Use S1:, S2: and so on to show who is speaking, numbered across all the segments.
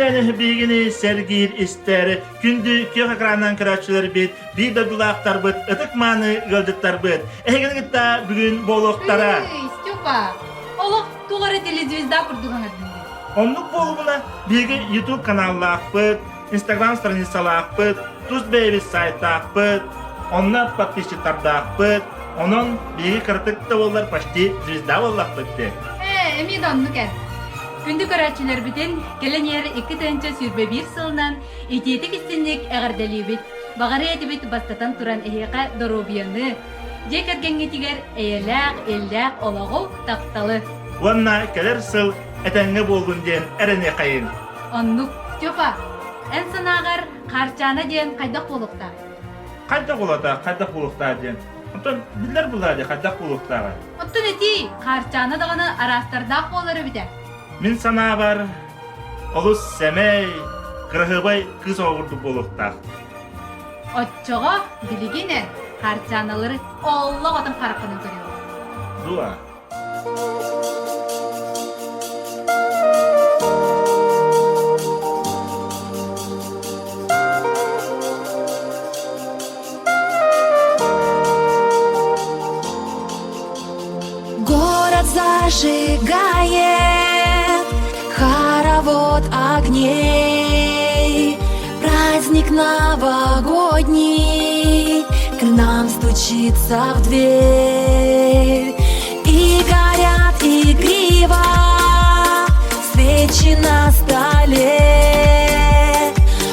S1: Beni bilgini sergir ister. Kündü kök ekrandan kıraççılar bit. Bir de dulaktar bit. Itık manı gıldıktar bit. Egen gitta bugün boluktara.
S2: Степа, олох тугары телезвезда курдуган адында.
S1: Onluk bolumuna bilgi YouTube kanalına bit. Instagram страницалар bit. Tuz Baby sayta bit. Onlar подписчиктарда bit. Onun bilgi kırtık da ollar почти звезда ollar bitti.
S2: Эми донну кен. Күндү көрәчилер битен келен ер 2-1 сылынан итетик истинник әгәрдәлибит. Багары этибит бастатан туран эһеқа доробияны. Жекергенге тигер эйләк, элләк олагы такталы.
S1: Ванна келер сыл этәңге болгун ден әрене кайын.
S2: Оннук Степа, ән санагар карчаны ден кайдак болукта.
S1: Кайдак булукта ден. Онтон билер булады кайдак булуктага.
S2: Оттун эти карчаны даганы арастардак болары бите.
S1: Мин сана бар. Олус семей кыргыбай кыз огурду булукта.
S2: Отчого билигинен карчанылары Аллах атын каракынын көрөбү.
S1: Дуа.
S3: Город зажигает хоровод огней. Праздник новогодний к нам стучится в дверь. И горят игриво свечи на столе.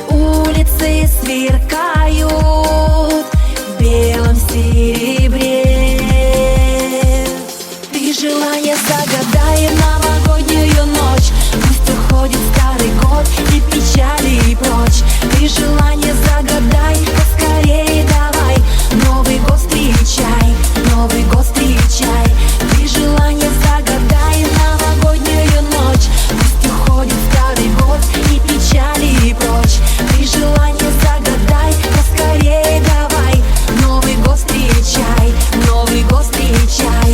S3: Улицы сверкают в белом серебре. Желание загадай новогоднюю ночь. Пусть уходит старый год и печали прочь. Ты желание загадай, поскорее давай. Новый год встречай, Новый год встречай. Ты желание загадай новогоднюю ночь. Пусть уходит старый год и печали прочь. Ты желание загадай, поскорее давай. Новый год встречай, Новый год встречай.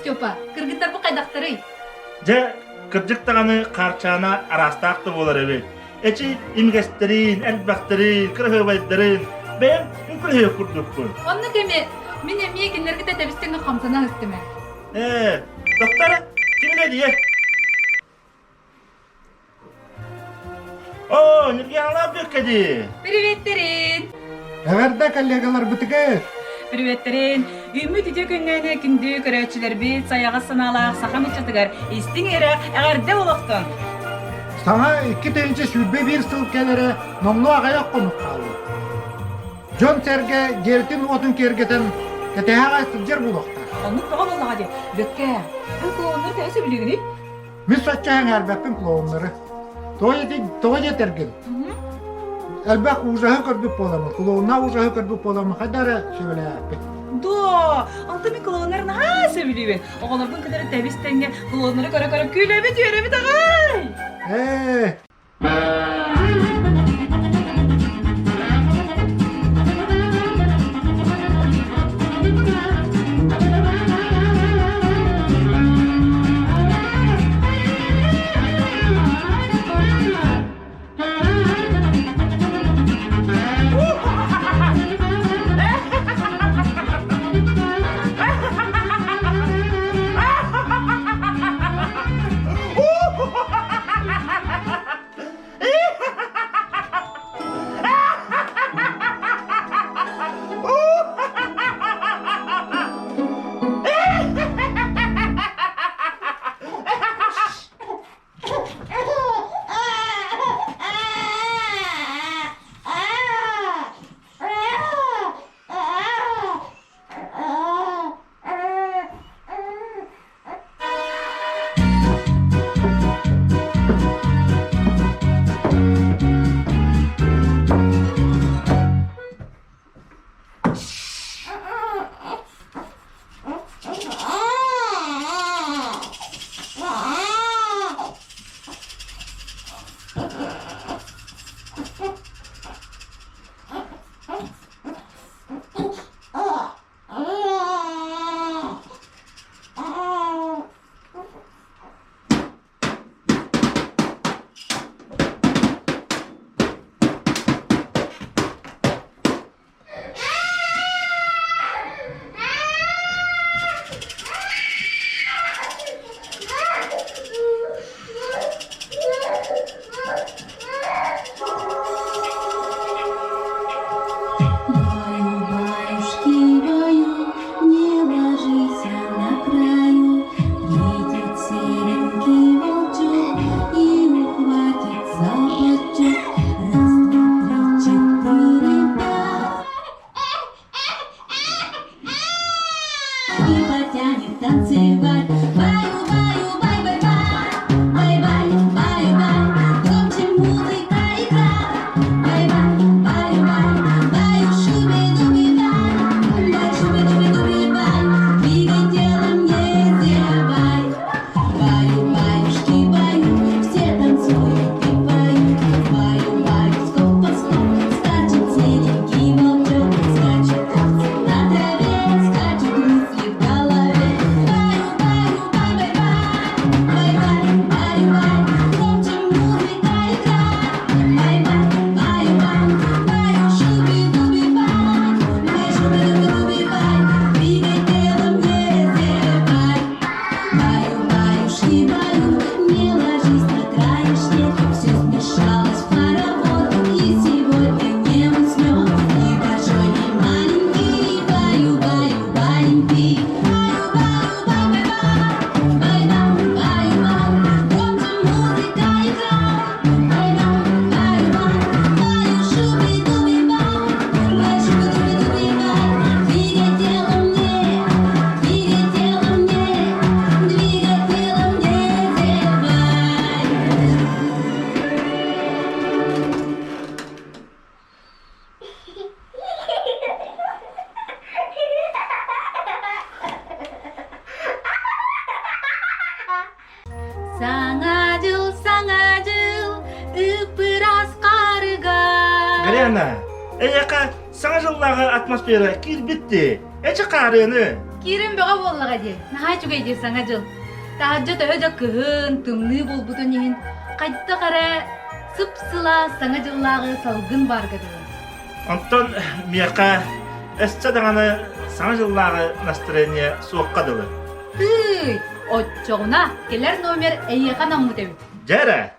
S2: Степа, кыргыттар бу кайдактары?
S1: Же кырдыктаганы карчана арастакты болар эбит. Эчи имгестерин, элбактерин, кыргыбайдарын ben үкүлө курдукпун.
S2: Онны деме, мен эмне кинлерге тетебистенге камсана истеме.
S1: Доктор, kimle diye? О, Нургияна бекеди.
S2: Привет, Терин.
S4: Эверде коллегалар битиге.
S2: Приветтерин. Үмүт ите күннәне күндү көрәчиләр бит саяга саналак сахам ичтигәр. Истиң эре әгәрдә булыктын.
S4: Sana 2 tence sürbe bir sıl kelere nomlu ağayak konuk kaldı. John Serge gertin otun kergeten keteha gaysıcır bulukta.
S2: Onu toğa vallahi de. Бөккә. Бу клоуннар тәсе билигини?
S4: Mis saçağın erbektin klonları. Toya tergin. Elbek uzağı kırdık polamı. Klonuna uzağı kırdık polamı. Kadara şöyle yapı.
S2: До, алты мен клоуннарын хаса билибен. Оголордун кадары табистенге клоуннары көрө-көрө күйлөбүт агай.
S1: Галена, эяка саңа жыллағы атмосфера кирбитти. Эче карыны.
S2: Кирим бага боллага де. Нахай чугай де саңа жыл. Тахаджа тахаджа кыһын, тымны болбутун ehen. Кайтта кара сыпсыла саңа жыллағы салгын барга де.
S1: Антон мияка эсче даганы саңа жыллағы настроение суоккадылы.
S2: Тый, отчоғына келер номер эйеға наму дебі.
S1: Жара.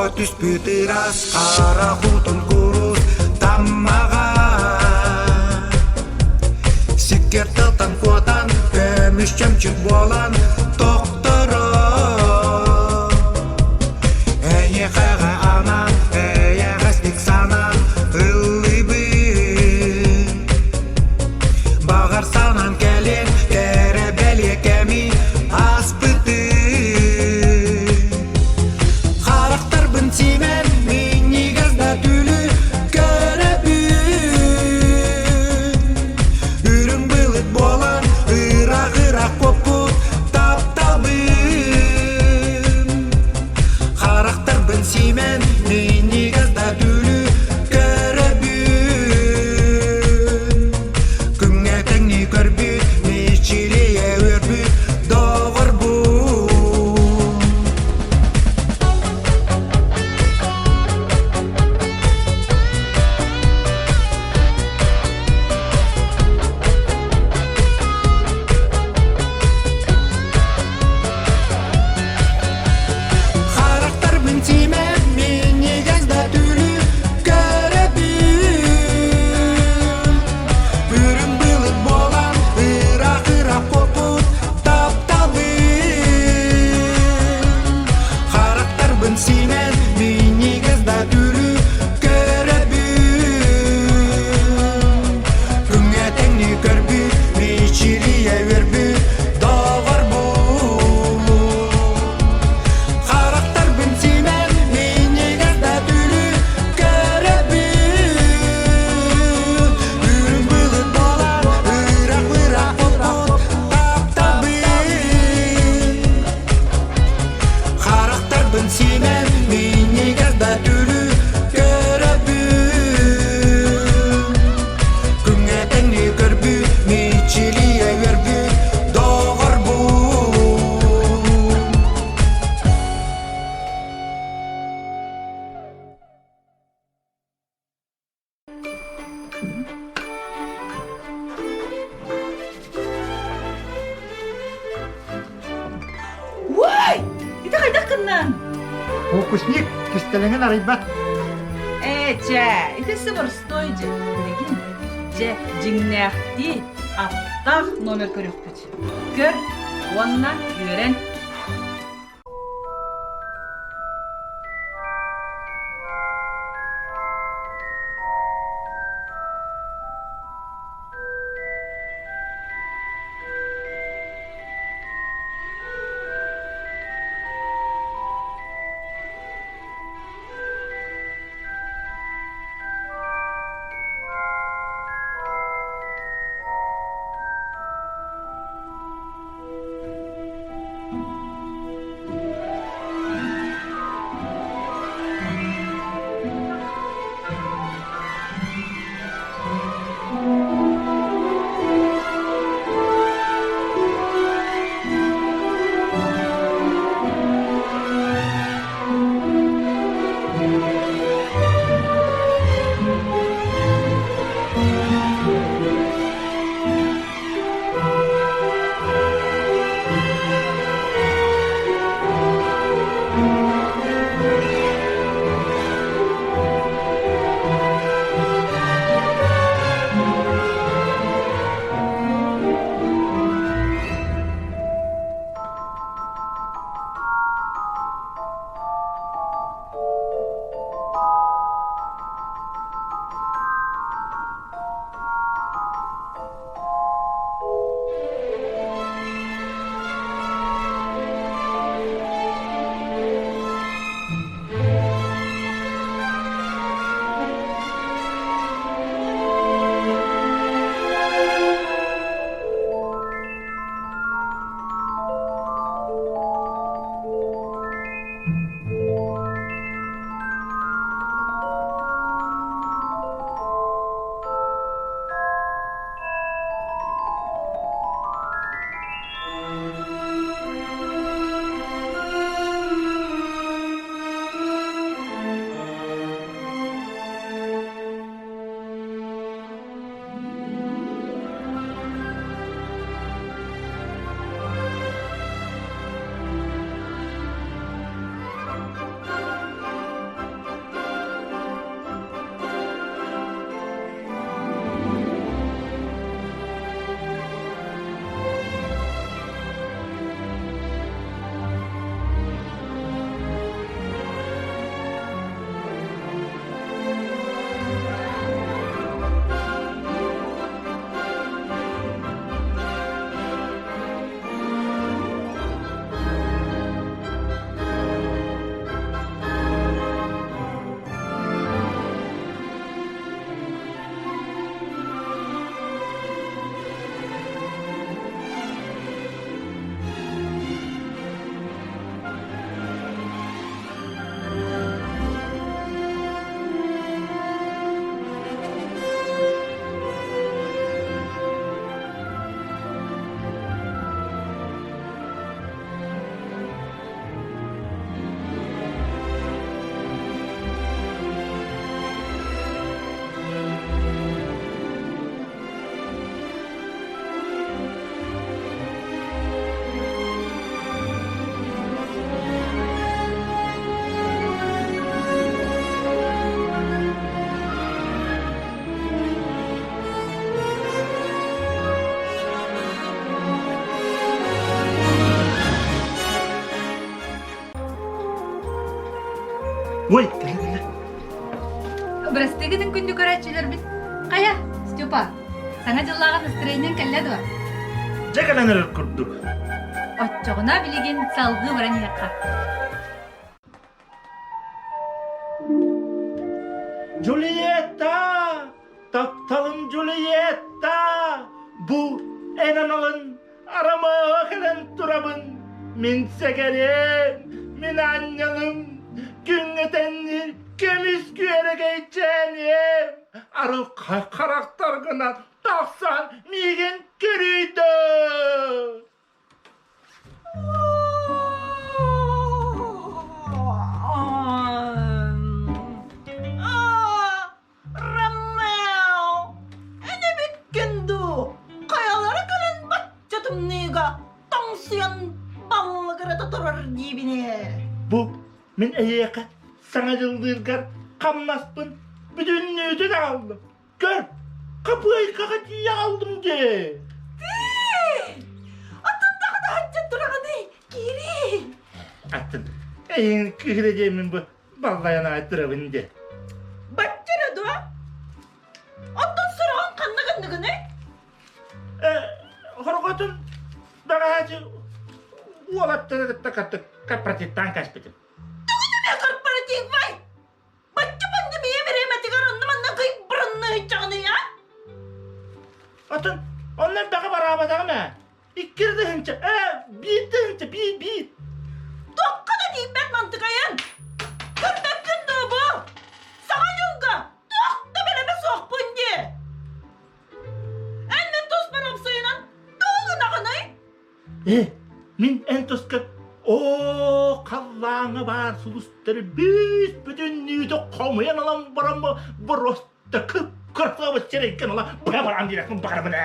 S5: Отүс бүтирас қара хутун курус таммага Сикер тылтан котан көмүш чөмчүк болан токторо Эйе қаға анан, эйе ғастик санан ыллыбы Бағар санан келен, тере беле кеми аспыты Характар бін симен, мини газда түлі көрөбүн Үрің былыт болан, ырақ попут таптабын Характар бін симен, мини газда түлі көрөбүн Күңе тәңни көрбүт, мечилие өрбүт доғыр бұл Характар бін симен, мини газда түлі көрөбүн Үрің былыт болан, ырақ попут таптабын Характар бін симен, мини газда түлі көрөбүн Күңе тәңни көрбүт, мечилие өрбүт доғыр бұл Характар бін симен, мини газда түлі көрөбүн Үрің былыт болан, ырақ попут таптабын Характар бін симен, мини газда түлі көрөбүн Күңе тәңни көрбүт, мечилие өрбүт доғыр бұл
S2: Уай! Ити қайда кыннан?
S4: Фокусник кистелеңен арайбат.
S2: Ча, ити сыбыр стойджи. Легин, же жиңнәхти аттақ номер көріппіт. Көр, онна үйрен.
S1: Ой, келе.
S2: Брастыгының күнді көрәтчілер бит. Қая, Степа, саңа жыллаған настроениен кәлләді бар.
S1: Жакаланыр күрдік.
S2: Отчоғына білеген салғы бұран еққа.
S1: Julieta! Taptalım Julieta! Bu en analın aramaya gelen turabın. Min segerim, min annalım. Gün etenli kemis güyere geçenim. Arı karakter gına taksan migen körüydü.
S6: Ромео! Эне биткенду! Каялары кален батчатымныга таңсыян баллыгырата турар дибине.
S1: Bu min eyeka sana yıldırgar kamnaspın bütün nüdü de aldım. Gör kapıyı kakatiye aldım de.
S6: Атындағы да хатчат тураганы кири.
S1: Attın. Eyin kıhıreceğimin bu ballayana ayttırabın de.
S6: Батчара дуа? Аттан сыраған қанны-қанны-қаны?
S1: Хорготun bagajı ualattı takatı kapratittan kaçpıtım.
S6: Тугуна корпоратив вай! Батча пандемия беремети гаранны манна кый бұрынны хитчағаны я?
S1: Atın onlar baka barabadağı mı? İkkirdi hınca, bir de hınca, bir.
S6: Тоққа да деймбәт мантықайын! Көрмәк күнді бұл! Саған жонға! Тоқта бәлемі соқ бұнде! Әнмен тос бар апсайынан тоғын ағынай!
S1: Min en toska kallağına var sulusları bütün nüyde komayan alan baran mı brosta kırkla bu çerekken alan bana baran direktim bakarım ne.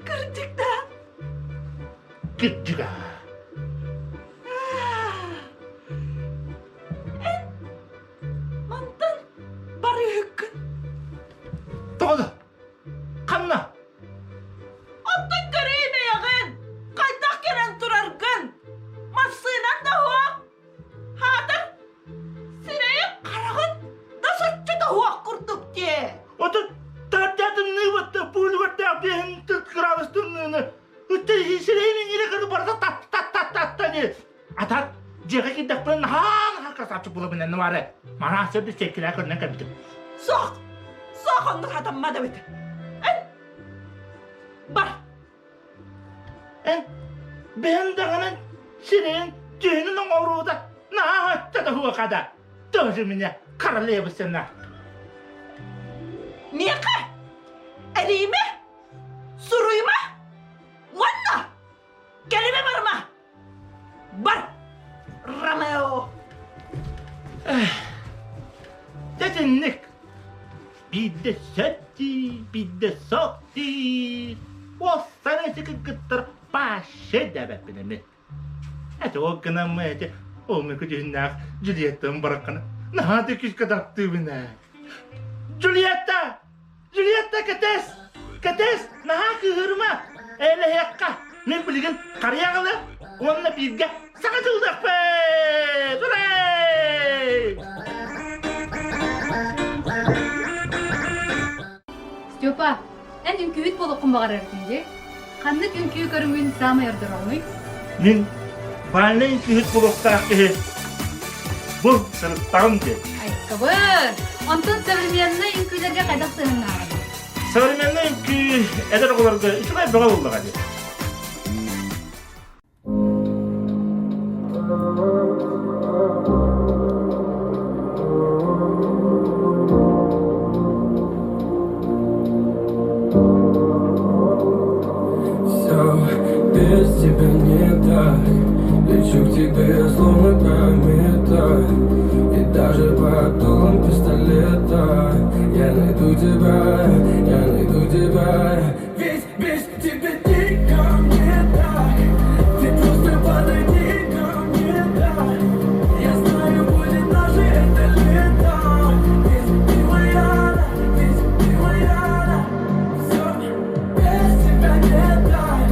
S6: Кірдікті!
S1: Gittiga.
S6: Мантан бары хүккін!
S1: Doğru. Kanna.
S6: Оттын көрейме яғын! Қайтақ керен тұраргын! Масыынан да хуақ! Хатыр! Сірейіп қарағын! Да сұртчы да хуақ құрдық де!
S1: Otur. Tartadın ne vatta pulu vatta abihin tut kravastın. Öte hissereyin yine kadar barda tat ne. Atar. Jega gidip ben ha kasapçı bulabilir ne var? Mana sırdı çekiler kadar ne kadar.
S6: Соқ! Соқ онды қатаммады беті! Ән! Бар!
S1: Ben de kanın senin düğünün oruğu da ne hatta da huwa kada. Doğru mine karalayı sana.
S6: Меқі? Әрейме? Сұруйма? Уанна? Келеме барма? Бар! Ромео!
S1: Detinlik. Bir de sötti, bir de sokti. O sana çıkıp gıttır başı debek benim. Hadi o gına mı hadi. O mu kudüğünden Julieta'nın bırakını. Nahat küş kadar tübüne. Julieta! Julieta kates! Kates! Naha kıhırma! Eyle yakka! Ne bilgin karıyağılı? Onunla birge sakatıldık be! Duray!
S2: Степа, ән үнкүйіт болып құмбағар әртінде. Қанны үнкүйі көріңін самы ердір олмай.
S1: Min balen kühüt bulukta bu sırıttağım de.
S2: Ай, кабыр! Онтон современный үнкүйлерге қайдақ сының ағады.
S1: Современный kühü eder olardı. İçine bir oldu hadi.
S7: Все без тебя не так. Лечу к тебе словно комета. И даже под дулом пистолета я найду тебя. Ведь без тебя никому не так. Ты просто подойди ко мне так. Я знаю, будет даже это лето. Ведь ты моя, все без тебя не так.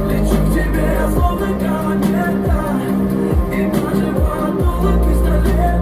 S7: Лечу к тебе словно комета. И даже под дулом пистолета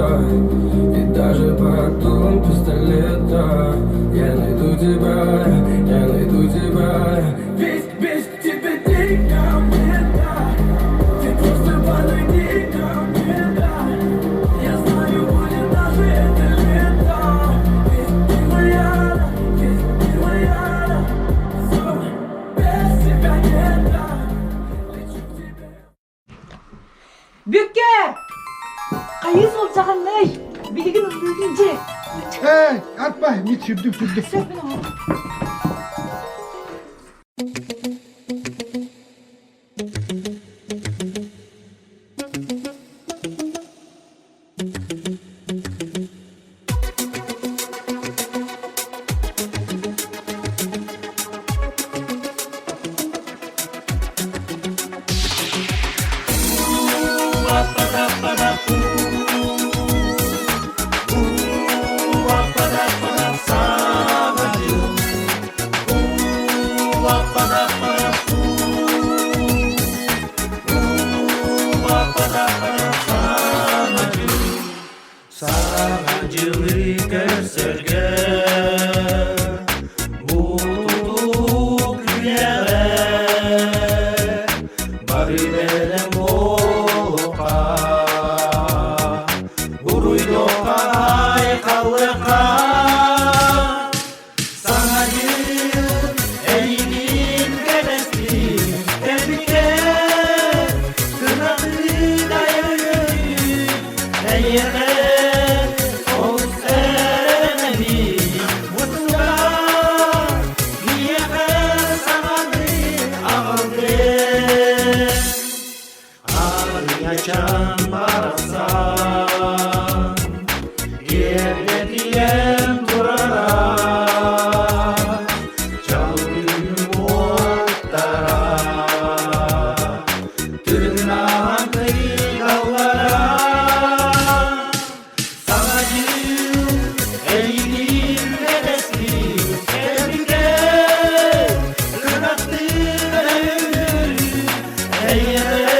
S7: И даже под дулом пистолета я найду тебя, я найду тебя. Весь тебе дико мне дай. Ты просто подойди ко мне, дай. Я знаю, будет даже это лето. Ведь ты моя, без тебя нет, лечу к тебе.
S6: Bükker! Kayı solacağınlar. Bilgin öldürünce.
S4: Hey, atma, mit sürdüm.
S6: Sen beni al.
S5: Сағанчылы көрсерге Бұлтулық күләғе Бары бәлем болуға Бұруйдоға айқалыға Саңа жыл әйінін кәлестің Тәбіке Күнақы дайыры Әйеғе Can barasan Yerde diyen durara Çalgın muhattara Tırnağın kıygallara Sana yıl eğilim nedeslim Tebrike Kınattı ömür Eğere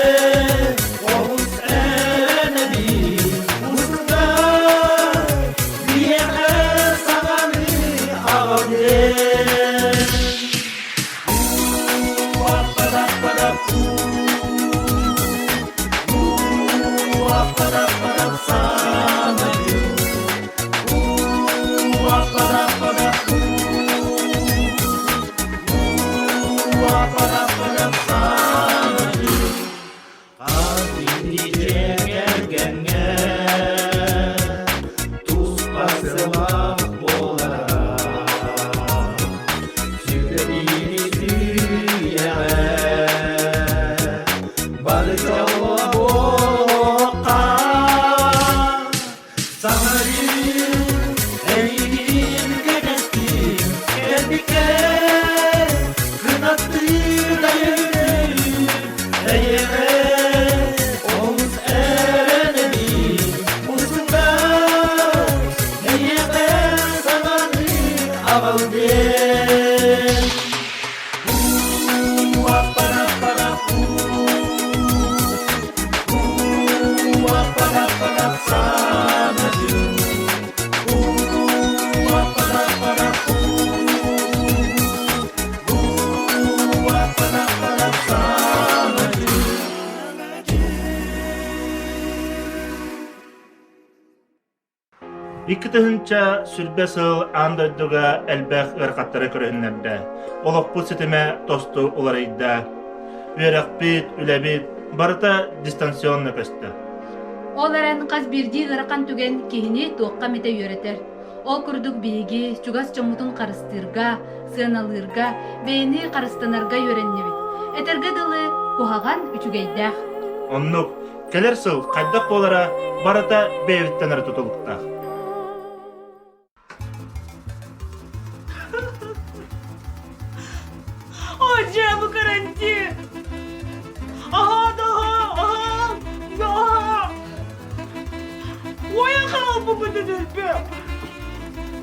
S1: İki tığınça sürbe sığıl andaydıga elbэх ırqattara körühünlerde. Olaq bu sitime dostu olarıyda. Üyerekbit, ülebit, barıta distansiyonla köstü.
S2: Оларан қаз бірдей ғырқан түген кехіне тоққа мете үйретерер. Ол күрдік бейге, чугас чомутын қарыстырға, сыналырға, бейіні қарыстанарға үйреннебет. Әтерге дылы кухаған үчүгейдәқ.
S1: Оннук, келер сыл қайдақ болара барыта бейвіттенер тұтылықтақ.
S6: Hoca bu karantin. Aha daha. Oya kal bu dedin be.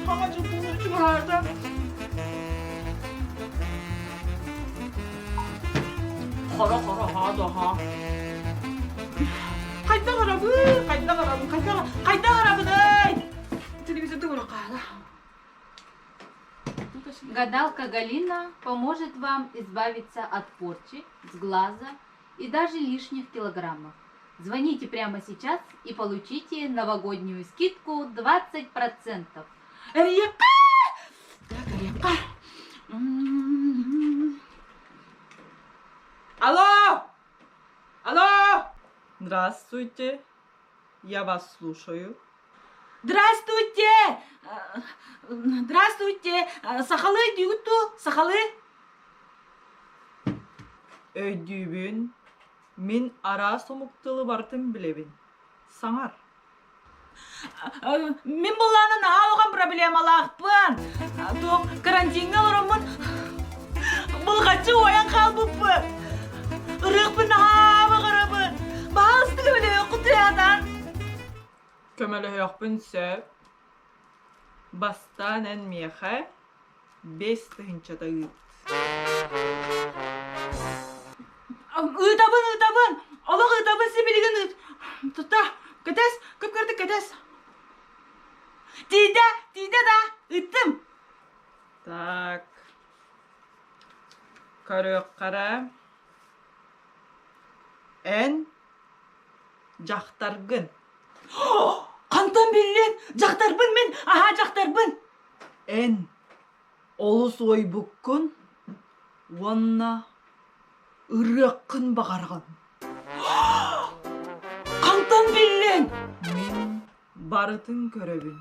S6: Hacı bulucu vardı. Kara ha daha. Kayda karabın, kayda karabın ey. Televizyonda göre kala.
S2: Гадалка Галина поможет вам избавиться от порчи, сглаза и даже лишних килограммов. Звоните прямо сейчас и получите новогоднюю скидку 20%.
S6: Река! Так, река. Алло! Алло!
S8: Здравствуйте, я вас слушаю.
S6: Здравствуйте! Здравствуйте! Сахалы дюту, сахалы.
S8: Өйдүүбүн, мен ара сомуктулу бартын билебин. Саңар.
S6: Мен булланын алган проблемаларпын. То карантинге оромун. Булгачы оян калбыппын. Ырыкпын аба карабын. Баастыгы биле кутуядан.
S8: Kömele hökbün söp. Bastan en miyehe. 5 tığınçada ıt.
S6: Ыытабын. Олог ыытабын сибилигин ыт. Тута, кетес, көп кырдык кетес. Тиде да, ыттым.
S8: Так. Körök kara. En jaktargın.
S6: Кантан билген, жактарбын мен, аха жактарбын.
S8: En olus oybukkun. Wanna ырыккын багарган.
S6: Кантан билген.
S8: Min barıtın köröbün.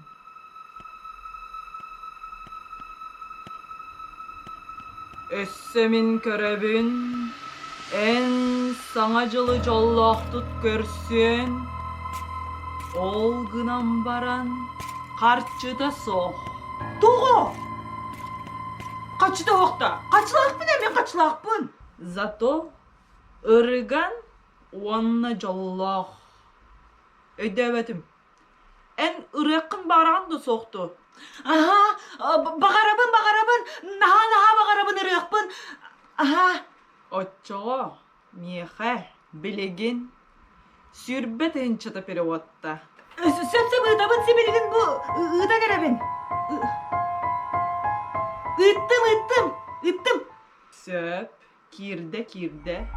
S8: Össemin köröbün. En saŋajılı jolloq tut görsün. Ol gınan baran karçıda soğ.
S6: Того. Качыда окта. Качылакпын мен качылакпын.
S8: Зато ырыган wanna jolloq. Ödevetim. En ырыккын баран da soğdu.
S6: Аха, багарабын. Наха багарабын ырыкпын. Аха.
S8: Отчоға, меха, білеген, сүрбет енчата переводта.
S6: Сөп ыытабын сибилигин бу ыыта керебин. Ыттым.
S8: Söp, kirde.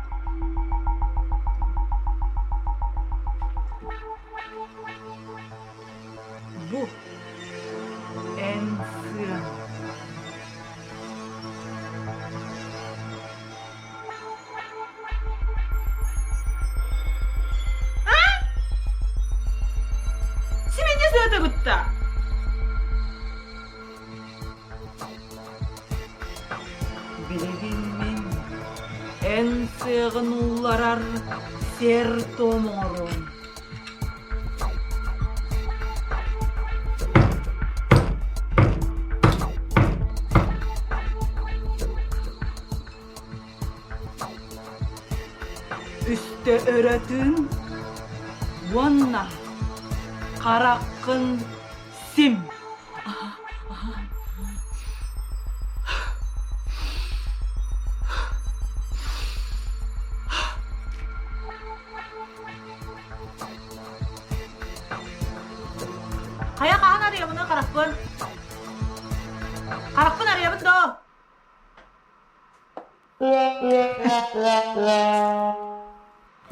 S8: Bu, en sığın.
S6: Сибинде сөйті бұтта.
S8: Bilegimin en sığın ullarar ser tomorum. Üste öğretin, wanna karakın sim.
S6: Kaya kahan arayabın da karakpın. Karakpın arayabın da.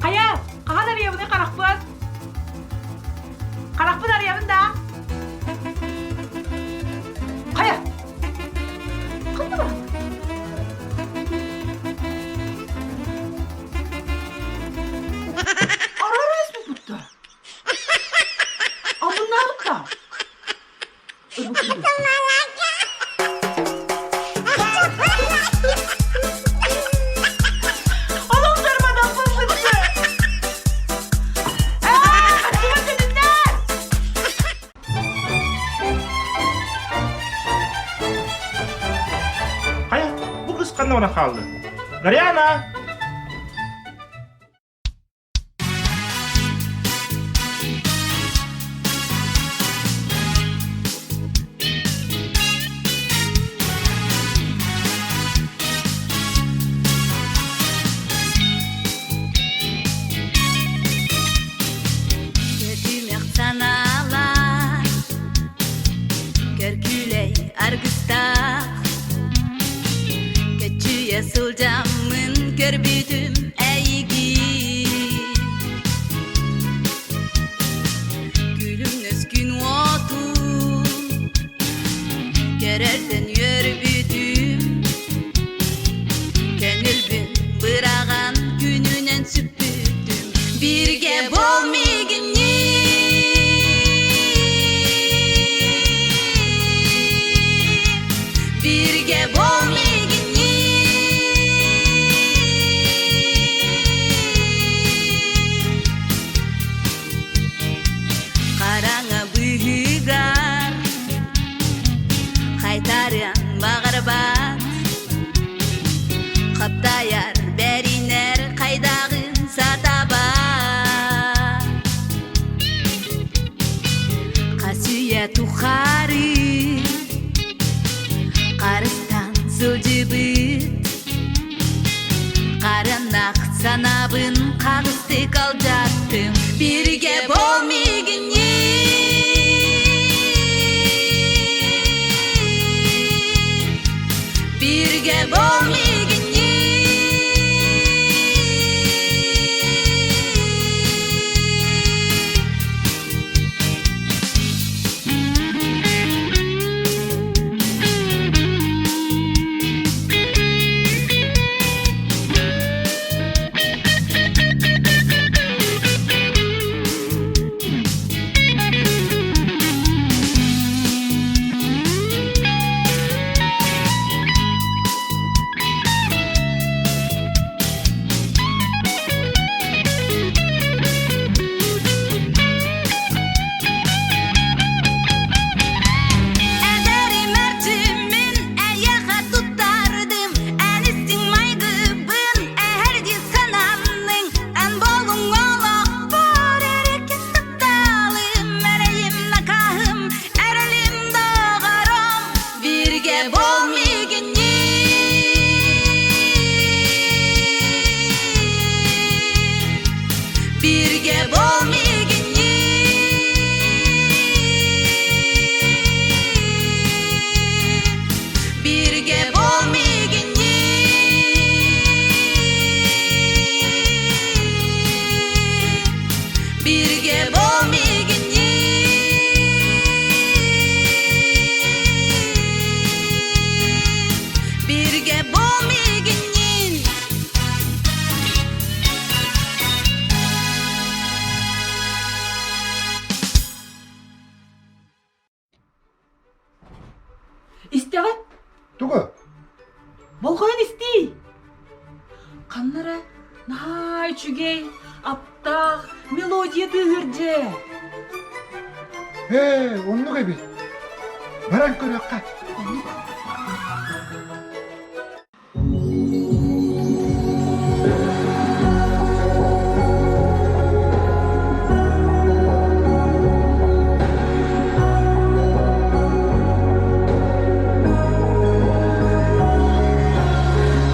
S6: Kaya kahan arayabın da karakpın. Karakpın arayabın da. Kaya. Kanda mı? Ararız mı burada? Bunlar da. Oğlum durmadan fıstıkçı. Kaçıma seninler.
S1: Kaya, bu kız kanına ona kaldı. Garyana!
S3: канабын кагысты калжаттым бирге болмегенне бирге болмегенне birge bolmegenne birge bolmegenne birge bolmegenne birge bolmegenne
S8: Истеген?
S4: Тугу.
S8: Болгойын истей. Каннара най чүгей, аптақ, мелодия тыгырже.
S4: Оннук эбит. Баран көрөкка.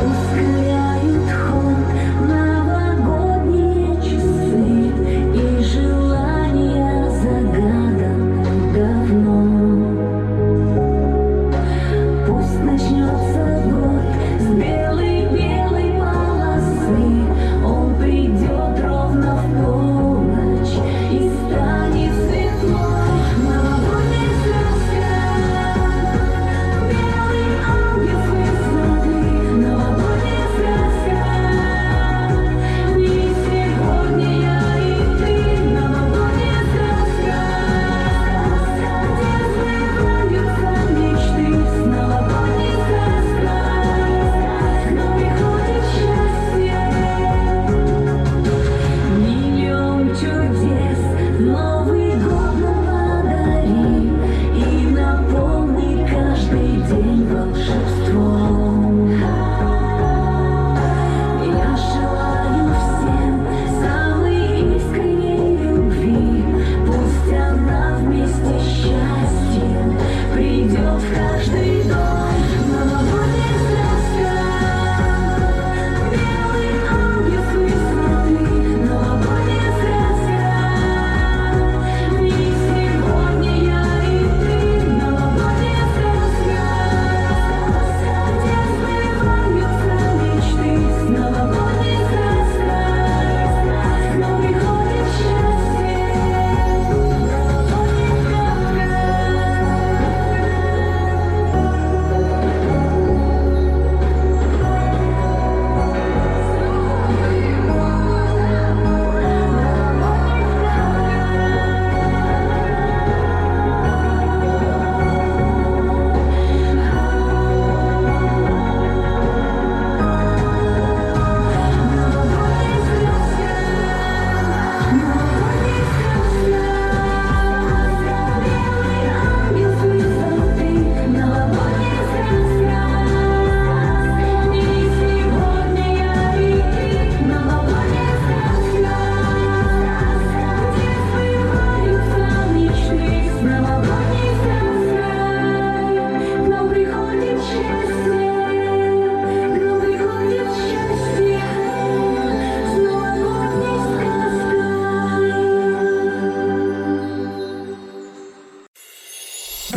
S3: Ускоряют ход новогодние часы, и желания загаданы давно.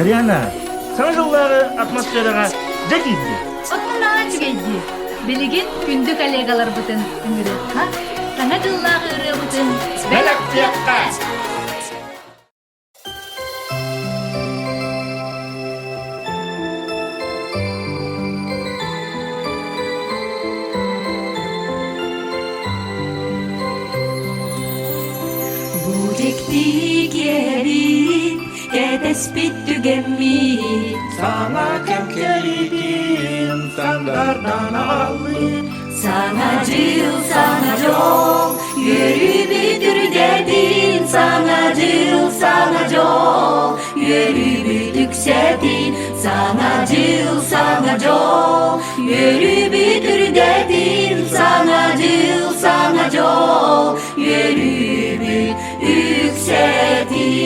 S1: Karyana, sana yılları atmosferaga cekildi.
S2: Отмунаан жүгейди. Билигин күндү коллегалар бутын үңүрөкка, саңа жыллағы ыры бутын.
S1: Белек тиякка!
S3: Budektik yerin ketespit tügenmi.
S5: Sana kem kelidin sandardan alın.
S3: Sana cıl sana jol yürü büdür dedin. Sana cıl sana jol yürü büdük sedin. Sana cıl sana jol yürü büdür dedin. Sana cıl sana jol yürü büdük sedin.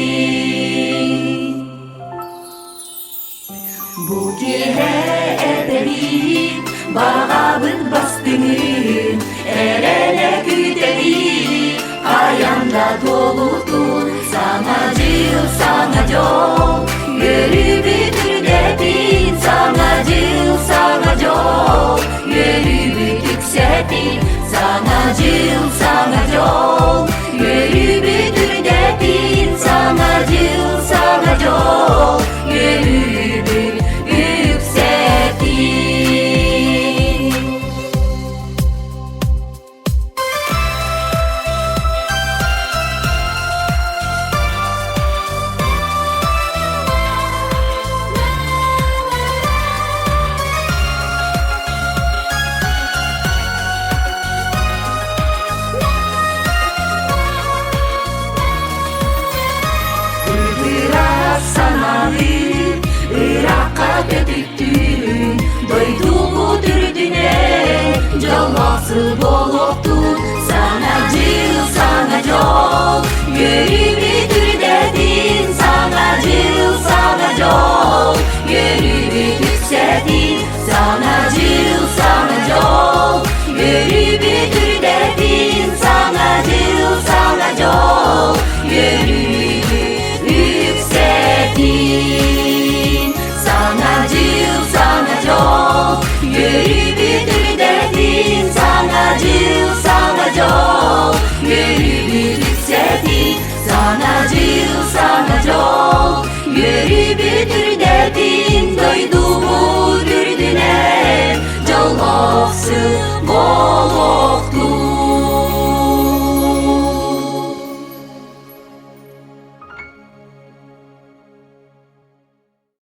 S3: Bu gehe edelim bağabın bastının erele güdeli ayanda dolutun sana cıl sana jol yürü büdür dedin sana cıl sana jol yürü büdük sedin sana cıl sana jol yürü büdür dedin sana cıl sana jol yürü büdük sedin. Irak sanalım, Irak'a götüktün Doyduğu dürdüne, calması boluktun Sana cıl, sana jol, yürü büdür dedin Sana cıl, sana jol, yürü büdük sedin Sana cıl, sana jol, yürü büdür dedin Sana cıl, sana jol, yürü yükseldin Sana cıl sana jol yürü büdür dedin Sana cıl sana jol yürü büdük sedin Sana cıl sana jol yürü büdür dedin Doyduğu dürdüne calması bol oldu